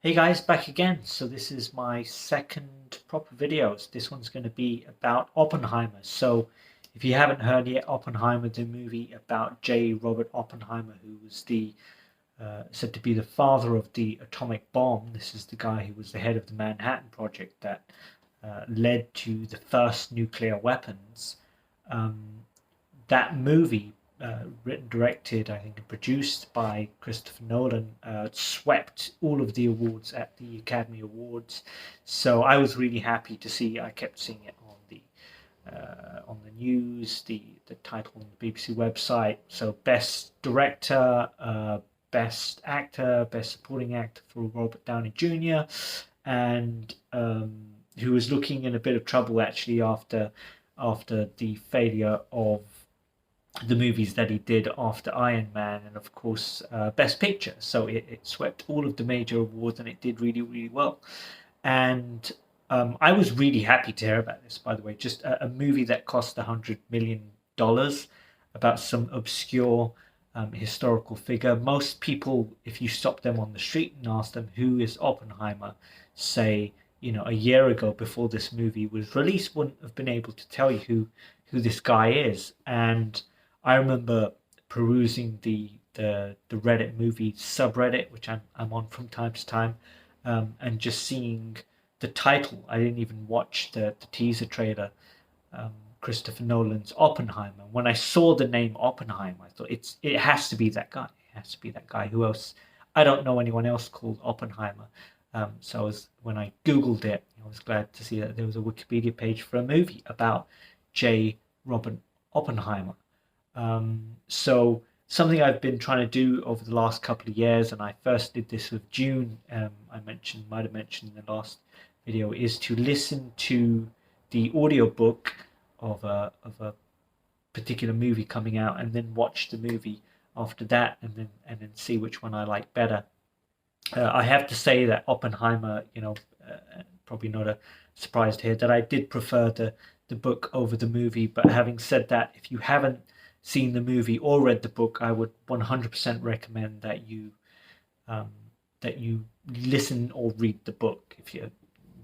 Hey guys, back again. So this is my second proper videos. This one's going to be about Oppenheimer. So if you haven't heard yet, Oppenheimer, the movie about J. Robert Oppenheimer, who was the said to be the father of the atomic bomb. This is the guy who was the head of the Manhattan Project that led to the first nuclear weapons. Um, that movie, written, directed, I think, and produced by Christopher Nolan, swept all of the awards at the Academy Awards. So I was really happy to see. I kept seeing it on the news, the title on the BBC website. So best director, best actor, best supporting actor for Robert Downey Jr., and who was looking in a bit of trouble actually after the failure of the movies that he did after Iron Man, and of course, Best Picture. So it swept all of the major awards, and it did really, really well. And I was really happy to hear about this, by the way. Just a movie that cost $100 million about some obscure historical figure. Most people, if you stop them on the street and ask them who is Oppenheimer, say, a year ago before this movie was released, wouldn't have been able to tell you who this guy is. And I remember perusing the Reddit movie subreddit, which I'm on from time to time, and just seeing the title. I didn't even watch the teaser trailer. Christopher Nolan's Oppenheimer. When I saw the name Oppenheimer, I thought it has to be that guy. It has to be that guy. Who else? I don't know anyone else called Oppenheimer. When I googled it, I was glad to see that there was a Wikipedia page for a movie about J. Robert Oppenheimer. So something I've been trying to do over the last couple of years, and I first did this with June. Might have mentioned in the last video, is to listen to the audiobook of a particular movie coming out, and then watch the movie after that, and then see which one I like better. I have to say that Oppenheimer, probably not a surprise to hear that I did prefer the book over the movie. But having said that, if you haven't seen the movie or read the book, I would 100% recommend um, that you listen or read the book if you're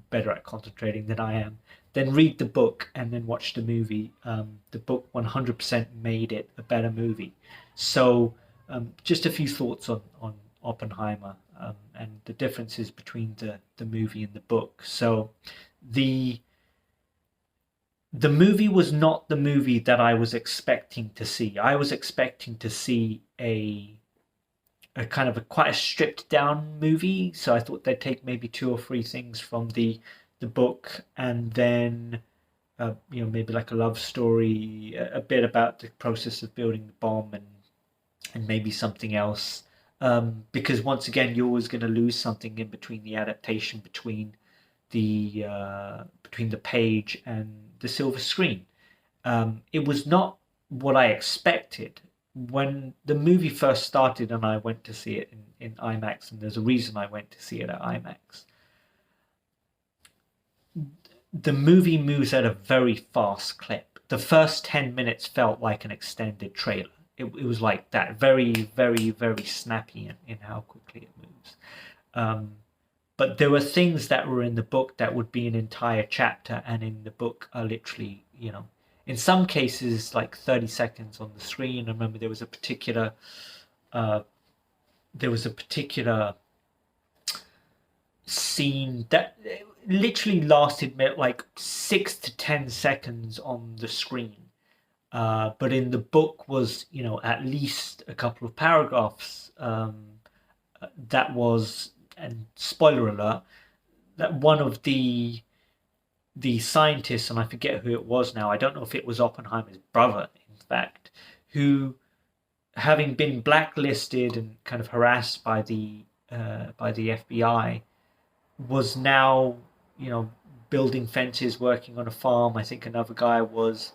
better at concentrating than I am. Then read the book and then watch the movie. The book 100% made it a better movie. So, just a few thoughts on Oppenheimer, and the differences between the movie and the book. So, the the movie was not the movie that I was expecting to see. I was expecting to see a kind of a quite a stripped down movie. So I thought they'd take maybe two or three things from the book, and then maybe like a love story, a bit about the process of building the bomb, and maybe something else. Because once again, you're always going to lose something in between the adaptation between the page and the silver screen. It was not what I expected when the movie first started, and I went to see it in IMAX, and there's a reason I went to see it at IMAX. The movie moves at a very fast clip. The first 10 minutes felt like an extended trailer. It was like that, very, very, very snappy in how quickly it moves. But there were things that were in the book that would be an entire chapter, and in the book are literally, in some cases, like 30 seconds on the screen. I remember uh, there was a particular scene that literally lasted like 6 to 10 seconds on the screen. But in the book was, at least a couple of paragraphs. That was, and spoiler alert, that one of the scientists, and I forget who it was now. I don't know if it was Oppenheimer's brother, in fact, who, having been blacklisted and kind of harassed by the FBI, was now, you know, building fences, working on a farm. I think another guy was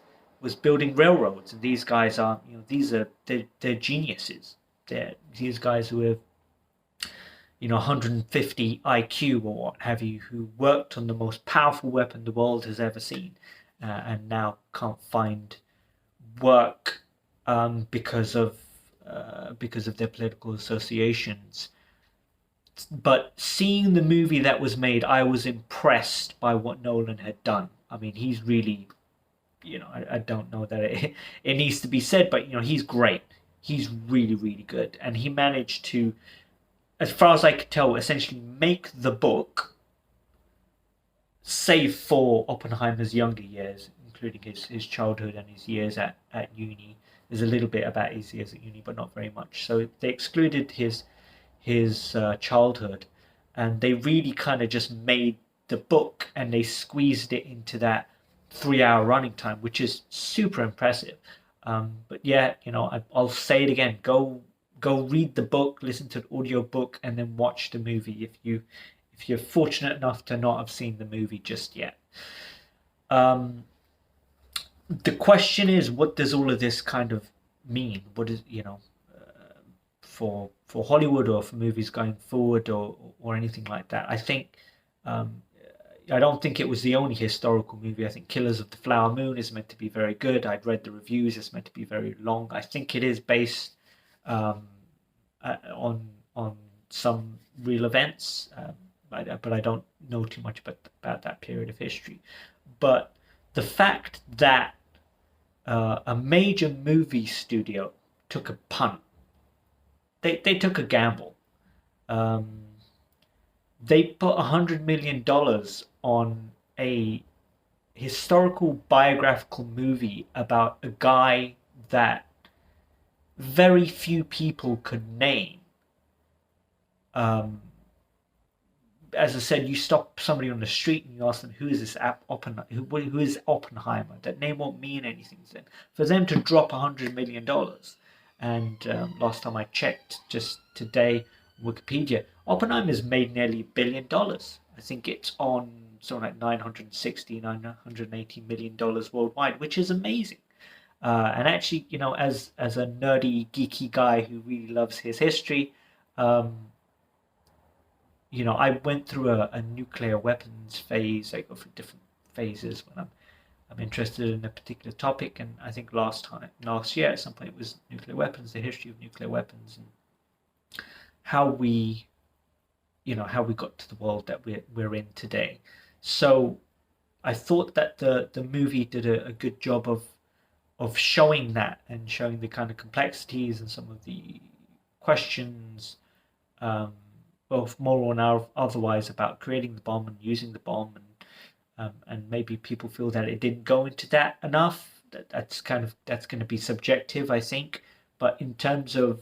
building railroads, and these guys are, they're geniuses. They're these guys who have 150 IQ or what have you, who worked on the most powerful weapon the world has ever seen, and now can't find work because of their political associations. But seeing the movie that was made, I was impressed by what Nolan had done. I mean, he's really, I don't know that it needs to be said, but he's great. He's really, really good, and he managed to, as far as I could tell, essentially make the book, save for Oppenheimer's younger years, including his childhood and his years at uni. There's a little bit about his years at uni, but not very much. So they excluded his childhood, and they really kind of just made the book and they squeezed it into that 3 hour running time, which is super impressive. But yeah, I'll say it again: go read the book, listen to the audio book, and then watch the movie if you're fortunate enough to not have seen the movie just yet. Um, the question is, what does all of this kind of mean? What is for Hollywood or for movies going forward or anything like that? I think um, I don't think it was the only historical movie. I think Killers of the Flower Moon is meant to be very good. I'd read the reviews; it's meant to be very long. I think it is based um, on some real events, but I don't know too much about that period of history. But the fact that a major movie studio took a punt, they took a gamble. Um, they put $100 million on a historical biographical movie about a guy that very few people could name. Um, as I said, you stop somebody on the street and you ask them who is this who is Oppenheimer. That name won't mean anything to them. For them to drop $100 million, and last time I checked, just today, Wikipedia, Oppenheimer's made nearly $1 billion. I think it's on something like 980 million dollars worldwide, which is amazing. And actually, as a nerdy, geeky guy who really loves his history, um, I went through a nuclear weapons phase. I go through different phases when I'm interested in a particular topic, and I think last year at some point it was nuclear weapons, the history of nuclear weapons, and how we got to the world that we're in today. So I thought that the movie did a good job of showing that and showing the kind of complexities and some of the questions, um, both moral and otherwise, about creating the bomb and using the bomb, and maybe people feel that it didn't go into that enough. That's going to be subjective, I think. But in terms of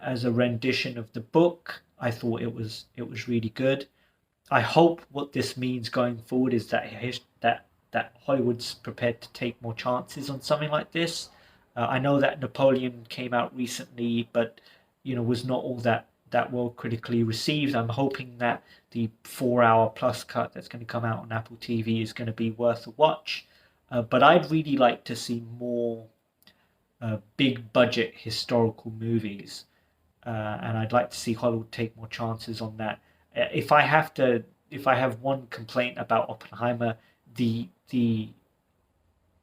as a rendition of the book, I thought it was really good. I hope what this means going forward is that Hollywood's prepared to take more chances on something like this. I know that Napoleon came out recently, but was not all that well critically received. I'm hoping that the 4 hour plus cut that's going to come out on Apple TV is going to be worth a watch. But I'd really like to see more big budget historical movies, and I'd like to see Hollywood take more chances on that. If I have one complaint about Oppenheimer, the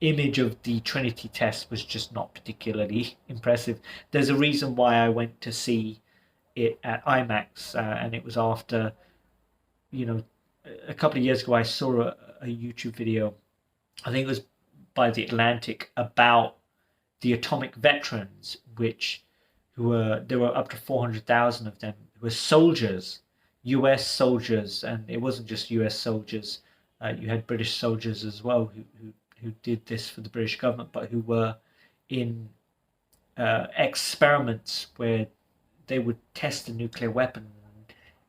image of the Trinity test was just not particularly impressive. There's a reason why I went to see it at IMAX, and it was after, a couple of years ago I saw a YouTube video. I think it was by the Atlantic about the atomic veterans, there were up to 400,000 of them, who were soldiers, U.S. soldiers, and it wasn't just U.S. soldiers. You had British soldiers as well who did this for the British government, but who were in experiments where they would test a nuclear weapon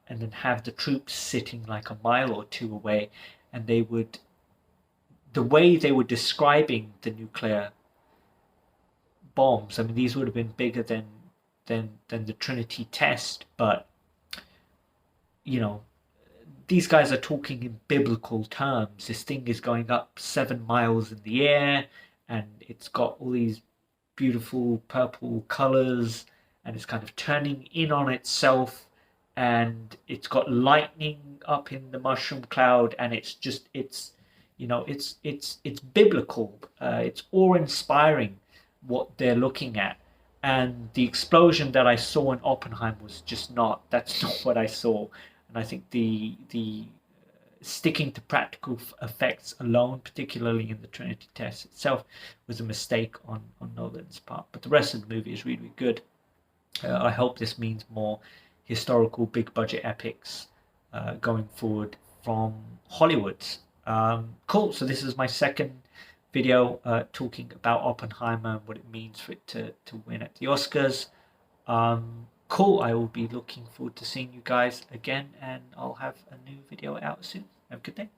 and then have the troops sitting like a mile or two away, and the way they were describing the nuclear bombs. I mean, these would have been bigger than the Trinity test, but these guys are talking in biblical terms. This thing is going up 7 miles in the air, and it's got all these beautiful purple colors, and it's kind of turning in on itself, and it's got lightning up in the mushroom cloud, and it's biblical. It's awe-inspiring what they're looking at. and the explosion that I saw in Oppenheimer was just not. That's not what I saw, and I think the sticking to practical effects alone, particularly in the Trinity test itself, was a mistake on Nolan's part. But the rest of the movie is really, really good. I hope this means more historical big budget epics going forward from Hollywood. Cool. So this is my second video talking about Oppenheimer and what it means for it to win at the Oscars. Cool. I will be looking forward to seeing you guys again, and I'll have a new video out soon. Have a good day.